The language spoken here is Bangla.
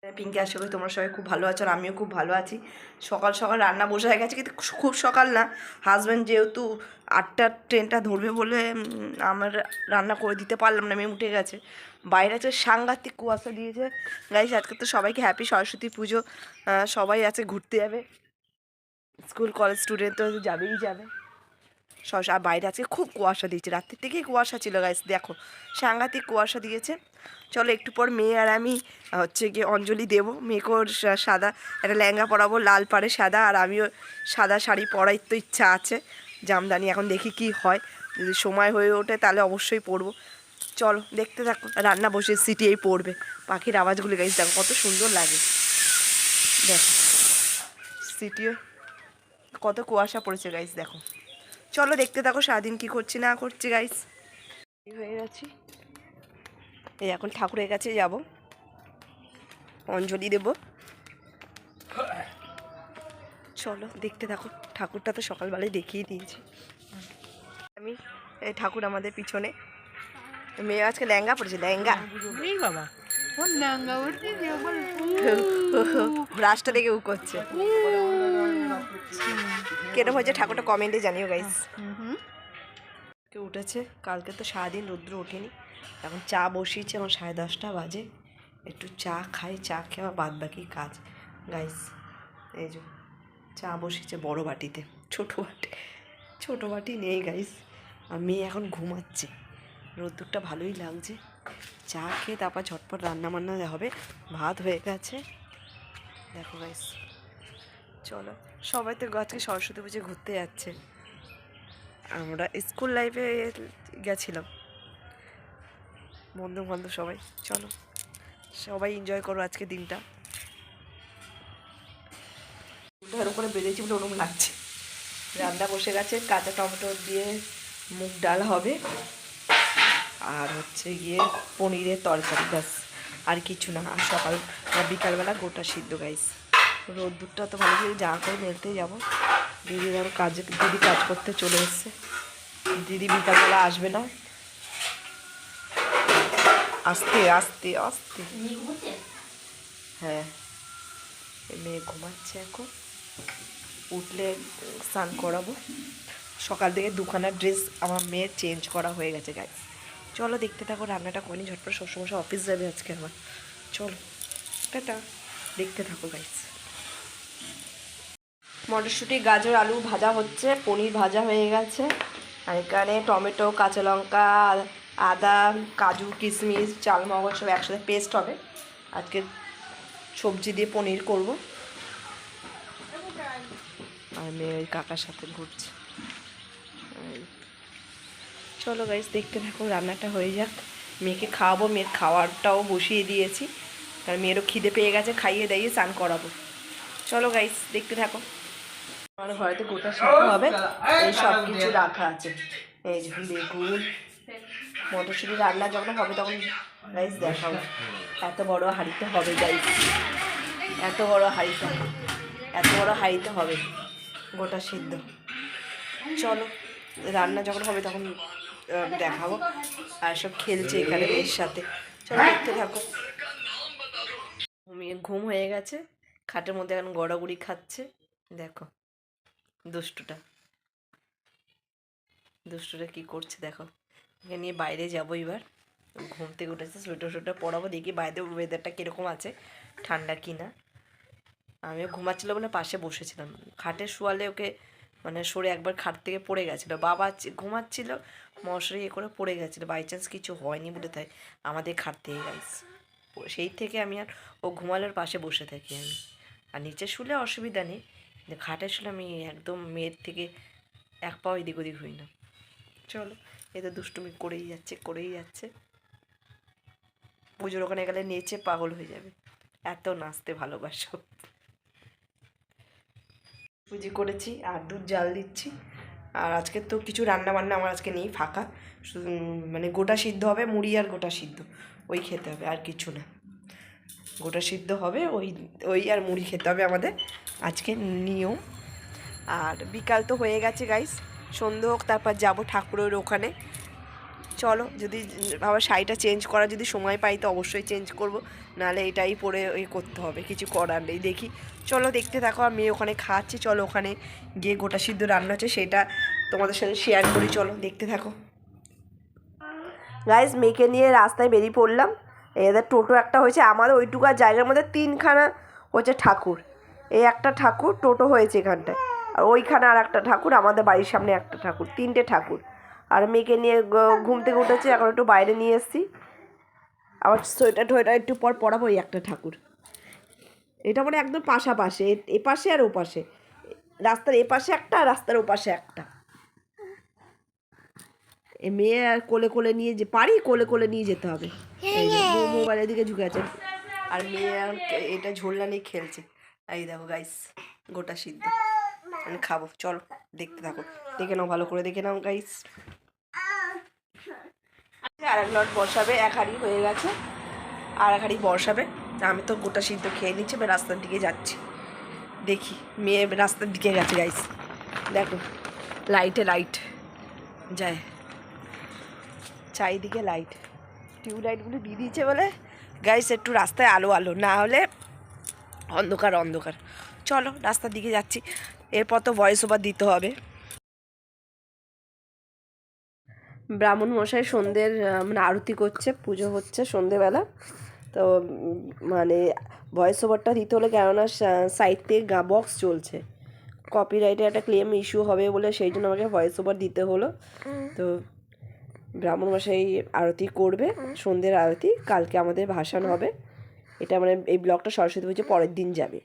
পিঙ্কি, আশা করি তোমরা সবাই খুব ভালো আছো আর আমিও খুব ভালো আছি। সকাল সকাল রান্না বসে হয়ে গেছে, কিন্তু খুব সকাল না। হাজব্যান্ড যেহেতু 8টার ট্রেনটা ধরবে বলে আমার রান্না করে দিতে পারলাম না, মেয়ে উঠে গেছে। বাইরে আছে সাংঘাতিক কুয়াশা দিয়েছে গাইস। আজকে তো সবাইকে হ্যাপি সরস্বতী পুজো। সবাই আছে ঘুরতে যাবে, স্কুল কলেজ স্টুডেন্ট তো যাবেই যাবে। আর বাইরে আজকে খুব কুয়াশা দিয়েছে, রাত্রির থেকেই কুয়াশা ছিল গাইস। দেখো সাংঘাতিক কুয়াশা দিয়েছে। চলো একটু পর মেয়ে আর আমি হচ্ছে গিয়ে অঞ্জলি দেবো। মেয়েকেও সাদা একটা লেহেঙ্গা পরাবো, লাল পাড়ে সাদা, আর আমিও সাদা শাড়ি পরার তো ইচ্ছা আছে, জামদানি। এখন দেখি কি হয়, যদি সময় হয়ে ওঠে তাহলে অবশ্যই পরবো। চলো দেখতে থাকো। রান্না বসে সিটিয়েই পড়বে, পাখির আওয়াজগুলো গাইস দেখো কত সুন্দর লাগে। দেখো সিটিও কত কুয়াশা পড়েছে গাইস, দেখো। চলো দেখতে থাকো সারাদিন কী করছি না করছি গাইস। হয়ে গেছি, এই এখন ঠাকুরের কাছে যাব, অঞ্জলি দেব। চলো দেখতে থাকো। ঠাকুরটা তো সকালবেলায় দেখিয়ে দিয়েছি আমি। এই ঠাকুর আমাদের পিছনে। মেয়ে আজকে লেহেঙ্গা পড়েছে, লেহেঙ্গা। বাবা ব্রাশটা দেখে উ করছে। কেরম হয়েছে ঠাকুরটা কমেন্টে জানিও গাইস। কেউ উঠেছে, কালকে তো সারাদিন রৌদ্র ওঠেনি। এখন চা বসিয়েছে, এখন 10:30 বাজে। একটু চা খাই, চা খেয়ে আমার বাদ বাকি কাজ গাইস। এই যে চা বসিয়েছে বড় বাটিতে, ছোটো বাটি নেই গাইস। আর মেয়ে এখন ঘুমাচ্ছে, রোদ্দুরটা ভালোই লাগছে। চা খেয়ে তারপর ঝটপট রান্না বান্না হবে। ভাত হয়ে গেছে দেখো গাইস। চলো, সবাই তো আজকে সরস্বতী পুজো ঘুরতে যাচ্ছে। আমরা স্কুল লাইফে গেছিলাম, বন্ধু বান্ধব সবাই। চলো সবাই এনজয় করো আজকে দিনটা। উঠার উপরে বেরিয়েছি বলে ওরকম লাগছে। রান্না বসে গেছে, কাঁচা টমেটো দিয়ে মুগ ডাল হবে, আর হচ্ছে গিয়ে পনিরের তরকারি, ব্যাস। আর কিছু না। আর সকাল বিকালবেলা গোটা সিদ্ধ গাইস। রোদ্দুরটা তো ভালো করে জামা করে মেলতে যাবো। দিদি ধরো দিদি কাজ করতে চলে এসছে। দিদি বিকালবেলা আসবে না, আস্তে আস্তে আস্তে। হ্যাঁ, মেয়ে ঘুমাচ্ছে এখন, উঠলে স্নান করাবো। সকাল থেকে দুখানা ড্রেস আমার মেয়ের চেঞ্জ করা হয়ে গেছে গাইস। চলো দেখতে থাকো, রান্নাটা করি ঝটপট। শ্বশুরমশাই অফিস যাবে আজকে আমার। চলো টাটা, দেখতে থাকো গাইস। মটরশুঁটি গাজর আলু ভাজা হচ্ছে, পনির ভাজা হয়ে গেছে। আর এখানে টমেটো, কাঁচা লঙ্কা, আদা, কাজু, কিশমিশ, চালমগজ সব একসাথে পেস্ট হবে। আজকে সবজি দিয়ে পনির করব। আর মেয়ে ওই কাকার সাথে ঘুরছে। চলো গাইস দেখতে থাকো, রান্নাটা হয়ে যাক। মেয়েকে খাওয়াবো, মেয়ের খাওয়ারটাও বসিয়ে দিয়েছি, কারণ মেয়েরও খিদে পেয়ে গেছে। খাইয়ে দাইয়ে স্নান করাবো। চলো গাইস দেখতে থাকো। আমার ঘরেতে গোটা সিদ্ধ হবে, এই সব কিছু রাখা আছে। এই যে বেগুন, মটরশুঁটি রান্না যখন হবে তখন গাইস দেখাবো। এত বড় হাঁড়িতে হবে গাইস, এত বড় হাঁড়িতে হবে গোটা সিদ্ধ। চলো রান্না যখন হবে তখন দেখাবো। আর সব খেলছে এখানে মেয়ের সাথে, চলো দেখতে থাকো। ঘুম হয়ে গেছে, খাটের মধ্যে এখন গড়াগড়ি খাচ্ছে। দেখো দুষ্টুটা কি করছে দেখো। এখানে নিয়ে বাইরে যাবো এবার। ঘুম থেকে উঠেছে, সোয়েটার পরাবো, দেখি বাইরে ওয়েদারটা কীরকম আছে, ঠান্ডা কি না। আমিও ঘুমাচ্ছিল বলে পাশে বসেছিলাম। খাটে শোয়ালে ওকে মানে সরে একবার খাট থেকে পড়ে গেছিলো। বাবা ঘুমাচ্ছিল, মশারি করে পড়ে গেছিলো। বাই চান্স কিছু হয়নি বলে তাই আমাদের খাট থেকে গাইছে। সেই থেকে আমি আর ও ঘুমালোর পাশে বসে থাকি আমি। আর নিচে শুলে অসুবিধা নেই, কিন্তু খাটে শুলে আমি একদম মেয়ের থেকে এক পাও এদিক ওদিক হই না। চলো, এ তো দুষ্টুমি করেই যাচ্ছে। পুজোর ওখানে গেলে নেচে পাগল হয়ে যাবে, এত নাচতে ভালোবাসো। পুজো করেছি আর দুধ জাল দিচ্ছি। আর আজকে তো কিছু রান্না বান্না আমার আজকে নেই, ফাঁকা। শুধু মানে গোটা সিদ্ধ হবে, মুড়ি আর গোটা সিদ্ধ ওই খেতে হবে, আর কিছু না। গোটা সিদ্ধ হবে, ওই আর মুড়ি খেতে হবে আমাদের আজকে নিয়ম। আর বিকাল তো হয়ে গেছে গাইস, সন্ধ্যে হোক তারপর যাব ঠাকুরের ওখানে। চলো যদি আবার শাড়িটা চেঞ্জ করা যদি সময় পাই তো অবশ্যই চেঞ্জ করব, নাহলে এটাই পরে ওই করতে হবে, কিছু করার নেই। দেখি চলো দেখতে থাকো। আর মেয়ে ওখানে খাচ্ছি, চলো ওখানে গিয়ে গোটা সিদ্ধ রান্না হচ্ছে সেটা তোমাদের সাথে শেয়ার করি, চলো দেখতে থাকো। গাইজ মেয়েকে নিয়ে রাস্তায় বেরিয়ে পড়লাম। এদের টোটো একটা হয়েছে, আমাদের ওইটুকু জায়গার মধ্যে 3খানা হচ্ছে ঠাকুর। এই একটা ঠাকুর টোটো হয়েছে এখানটায়, আর ওইখানে আর একটা ঠাকুর, আমাদের বাড়ির সামনে একটা ঠাকুর, 3টে ঠাকুর। আর মেয়েকে নিয়ে ঘুম থেকে উঠেছে, এখন একটু বাইরে নিয়ে এসেছি। আবার সোয়েটার টোয়েটার একটু পর পরাবো। এই একটা ঠাকুর, এটা মানে একদম পাশাপাশি, এপাশে আর ওপাশে, রাস্তার এপাশে একটা আর রাস্তার ওপাশে একটা। এ মেয়ে আর কোলে কোলে নিয়ে যে পারি, কোলে কোলে নিয়ে যেতে হবে। মোবাইলের দিকে ঝুঁকে আছে, আর মেয়ে আর এটা ঝোলনা নিয়ে খেলছে। এই দেখো গাইস, গোটা সিদ্ধ আমি খাবো, চলো দেখতে থাকো, দেখে নাও ভালো করে, দেখে নাও গাইস। আর এক লট বসাবে, এক হাঁড়ি হয়ে গেছে, আর এক হাঁড়ি বসাবে। আমি তো গোটা সিদ্ধ খেয়ে নিচ্ছি, এবার রাস্তার দিকে যাচ্ছি। দেখি মেয়ে রাস্তার দিকে গেছে গাইস, দেখো লাইটে লাইট যায়, চারিদিকে লাইট, টিউবলাইটগুলো দিয়ে দিয়েছে বলে গাইস একটু রাস্তায় আলো আলো, না হলে অন্ধকার অন্ধকার। চলো রাস্তার দিকে যাচ্ছি, এরপর তো ভয়েস ওভার দিতে হবে। ব্রাহ্মণ মশাই সন্ধ্যের মানে আরতি করছে, পুজো হচ্ছে সন্ধ্যেবেলা। তো মানে ভয়েস ওভারটা দিতে হলে, কেননা সাইড থেকে বক্স চলছে, কপিরাইটে একটা ক্লেম ইস্যু হবে বলে সেই জন্য আমাকে ভয়েস ওভার দিতে হলো। তো ব্রাহ্মণ মশাই আরতি করবে, সন্ধ্যের আরতি, কালকে আমাদের ভাসান হবে। এটা মানে এই ব্লগটা সরস্বতী পুজো পরের দিন যাবে।